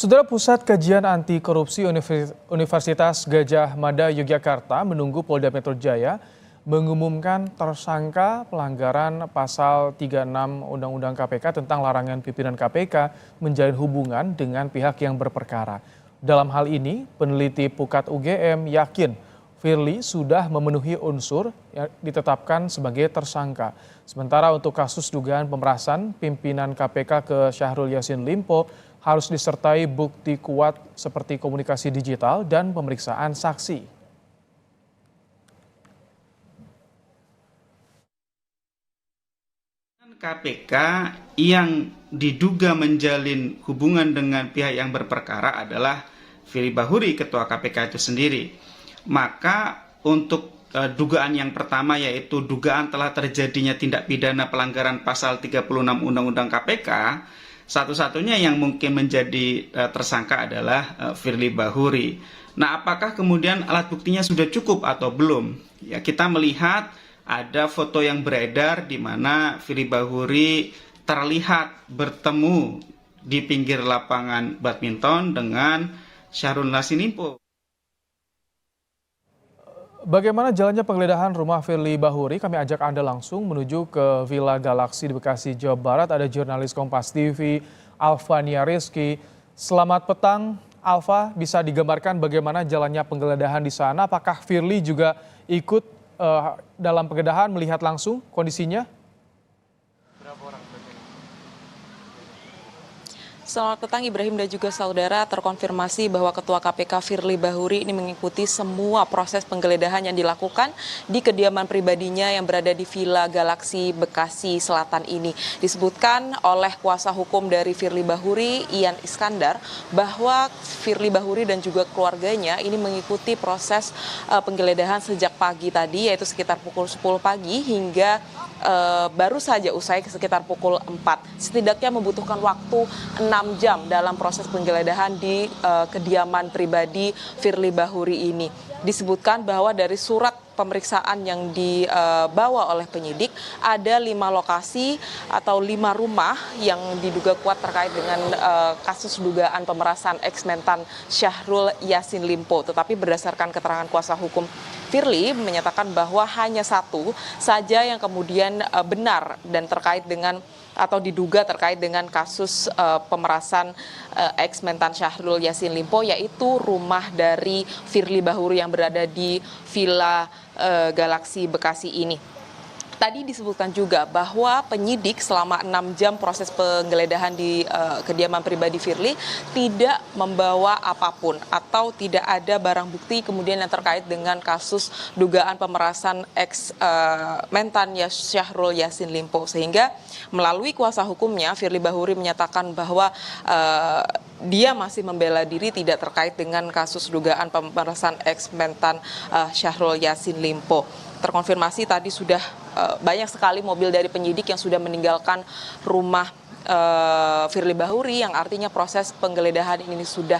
Saudara Pusat Kajian Anti Korupsi Universitas Gadjah Mada Yogyakarta menunggu Polda Metro Jaya mengumumkan tersangka pelanggaran pasal 36 Undang-Undang KPK tentang larangan pimpinan KPK menjalin hubungan dengan pihak yang berperkara. Dalam hal ini, peneliti Pukat UGM yakin Firly sudah memenuhi unsur yang ditetapkan sebagai tersangka. Sementara untuk kasus dugaan pemerasan pimpinan KPK ke Syahrul Yassin Limpo harus disertai bukti kuat seperti komunikasi digital dan pemeriksaan saksi. KPK yang diduga menjalin hubungan dengan pihak yang berperkara adalah Firly Bahuri, ketua KPK itu sendiri. Maka untuk dugaan yang pertama, yaitu dugaan telah terjadinya tindak pidana pelanggaran pasal 36 Undang-Undang KPK, satu-satunya yang mungkin menjadi tersangka adalah Firly Bahuri. Nah, apakah kemudian alat buktinya sudah cukup atau belum? Ya, kita melihat ada foto yang beredar di mana Firly Bahuri terlihat bertemu di pinggir lapangan badminton dengan Syahrul Yassin Limpo. Bagaimana jalannya penggeledahan rumah Firly Bahuri? Kami ajak Anda langsung menuju ke Villa Galaxy di Bekasi, Jawa Barat. Ada jurnalis Kompas TV, Alfania Rizky. Selamat petang, Alfa. Bisa digambarkan bagaimana jalannya penggeledahan di sana? Apakah Firly juga ikut dalam penggeledahan, melihat langsung kondisinya? Selamat petang Ibrahim dan juga saudara, terkonfirmasi bahwa Ketua KPK Firly Bahuri ini mengikuti semua proses penggeledahan yang dilakukan di kediaman pribadinya yang berada di Villa Galaxy Bekasi Selatan ini. Disebutkan oleh kuasa hukum dari Firly Bahuri, Ian Iskandar, bahwa Firly Bahuri dan juga keluarganya ini mengikuti proses penggeledahan sejak pagi tadi, yaitu sekitar pukul 10 pagi hingga baru saja usai sekitar pukul 4. Setidaknya membutuhkan waktu 6 jam dalam proses penggeledahan di kediaman pribadi Firly Bahuri ini. Disebutkan bahwa dari surat pemeriksaan yang dibawa oleh penyidik ada 5 lokasi atau 5 rumah yang diduga kuat terkait dengan kasus dugaan pemerasan ex-mentan Syahrul Yassin Limpo. Tetapi berdasarkan keterangan kuasa hukum Firly menyatakan bahwa hanya satu saja yang kemudian benar dan terkait dengan atau diduga terkait dengan kasus pemerasan ex-mentan Syahrul Yassin Limpo, yaitu rumah dari Firly Bahuri yang berada di Villa Galaxy Bekasi ini. Tadi disebutkan juga bahwa penyidik selama 6 jam proses penggeledahan di kediaman pribadi Firly tidak membawa apapun atau tidak ada barang bukti kemudian yang terkait dengan kasus dugaan pemerasan ex-mentan Syahrul Yassin Limpo. Sehingga melalui kuasa hukumnya Firly Bahuri menyatakan bahwa dia masih membela diri tidak terkait dengan kasus dugaan pemerasan ex-mentan Syahrul Yassin Limpo. Terkonfirmasi tadi sudah banyak sekali mobil dari penyidik yang sudah meninggalkan rumah Firly Bahuri, yang artinya proses penggeledahan ini sudah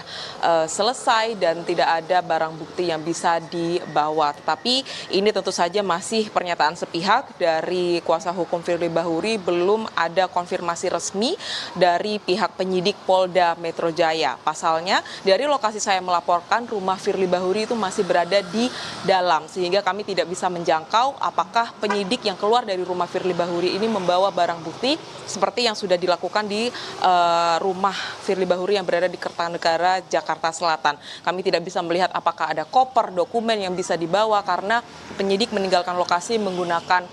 selesai dan tidak ada barang bukti yang bisa dibawa. Tetapi ini tentu saja masih pernyataan sepihak dari kuasa hukum Firly Bahuri, belum ada konfirmasi resmi dari pihak penyidik Polda Metro Jaya. Pasalnya dari lokasi saya melaporkan rumah Firly Bahuri itu masih berada di dalam, sehingga kami tidak bisa menjangkau apakah penyidik yang keluar dari rumah Firly Bahuri ini membawa barang bukti seperti yang sudah dilakukan di rumah Firly Bahuri yang berada di Kertanegara, Jakarta Selatan. Kami tidak bisa melihat apakah ada koper, dokumen yang bisa dibawa karena penyidik meninggalkan lokasi menggunakan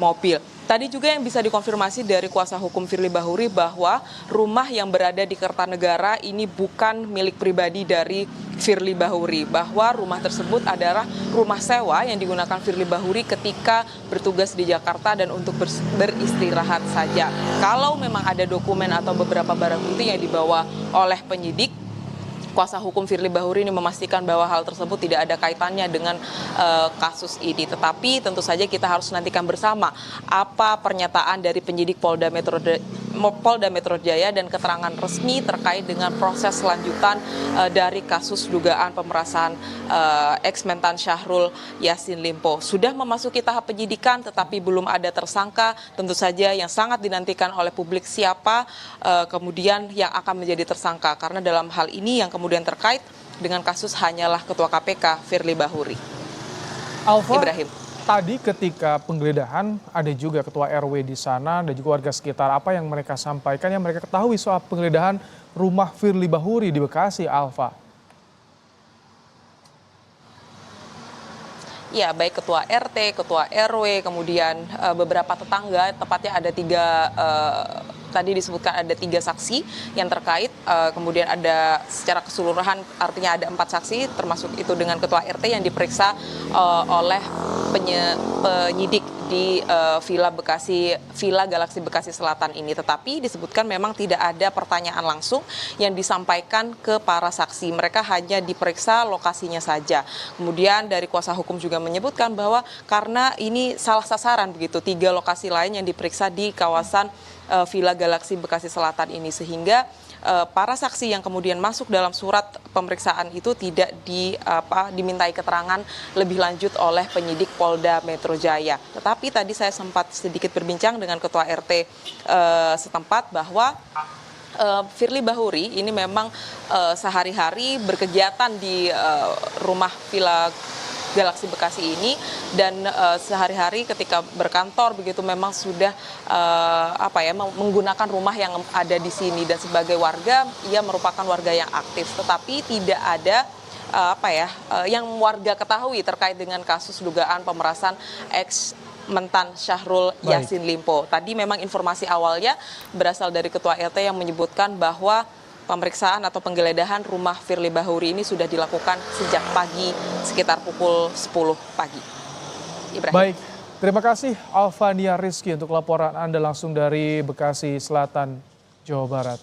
mobil. Tadi juga yang bisa dikonfirmasi dari kuasa hukum Firly Bahuri bahwa rumah yang berada di Kertanegara ini bukan milik pribadi dari Firly Bahuri, bahwa rumah tersebut adalah rumah sewa yang digunakan Firly Bahuri ketika bertugas di Jakarta dan untuk beristirahat saja. Kalau memang ada dokumen atau beberapa barang bukti yang dibawa oleh penyidik, kuasa hukum Firly Bahuri ini memastikan bahwa hal tersebut tidak ada kaitannya dengan kasus ini. Tetapi tentu saja kita harus nantikan bersama apa pernyataan dari penyidik Polda Metro Polda Metro Jaya dan keterangan resmi terkait dengan proses selanjutan dari kasus dugaan pemerasan ex-Mentan Syahrul Yassin Limpo. Sudah memasuki tahap penyidikan tetapi belum ada tersangka. Tentu saja yang sangat dinantikan oleh publik siapa kemudian yang akan menjadi tersangka, karena dalam hal ini yang kemudian terkait dengan kasus hanyalah Ketua KPK Firly Bahuri. Alfa, Ibrahim. tadi ketika penggeledahan ada juga ketua RW di sana dan juga warga sekitar. Apa yang mereka sampaikan, yang mereka ketahui soal penggeledahan rumah Firly Bahuri di Bekasi, Alfa? Ya, baik ketua RT, ketua RW, kemudian beberapa tetangga, tepatnya ada tadi disebutkan ada 3 saksi yang terkait, kemudian ada secara keseluruhan artinya ada 4 saksi, termasuk itu dengan ketua RT yang diperiksa oleh penyidik di Villa Galaksi Bekasi Selatan ini. Tetapi disebutkan memang tidak ada pertanyaan langsung yang disampaikan ke para saksi. Mereka hanya diperiksa lokasinya saja. Kemudian dari kuasa hukum juga menyebutkan bahwa karena ini salah sasaran begitu, 3 lokasi lain yang diperiksa di kawasan Villa Galaksi Bekasi Selatan ini, sehingga para saksi yang kemudian masuk dalam surat pemeriksaan itu tidak dimintai keterangan lebih lanjut oleh penyidik Polda Metro Jaya. Tetapi tadi saya sempat sedikit berbincang dengan ketua RT setempat bahwa Firly Bahuri ini memang sehari-hari berkegiatan di rumah Villa Galaksi Bekasi ini, dan sehari-hari ketika berkantor begitu memang sudah menggunakan rumah yang ada di sini, dan sebagai warga ia merupakan warga yang aktif, tetapi tidak ada yang warga ketahui terkait dengan kasus dugaan pemerasan ex-Mentan Syahrul Yassin Limpo. Tadi memang informasi awalnya berasal dari ketua RT yang menyebutkan bahwa pemeriksaan atau penggeledahan rumah Firly Bahuri ini sudah dilakukan sejak pagi sekitar pukul 10 pagi. Ibrahim. Baik, terima kasih Alfania Rizky untuk laporan Anda langsung dari Bekasi Selatan, Jawa Barat.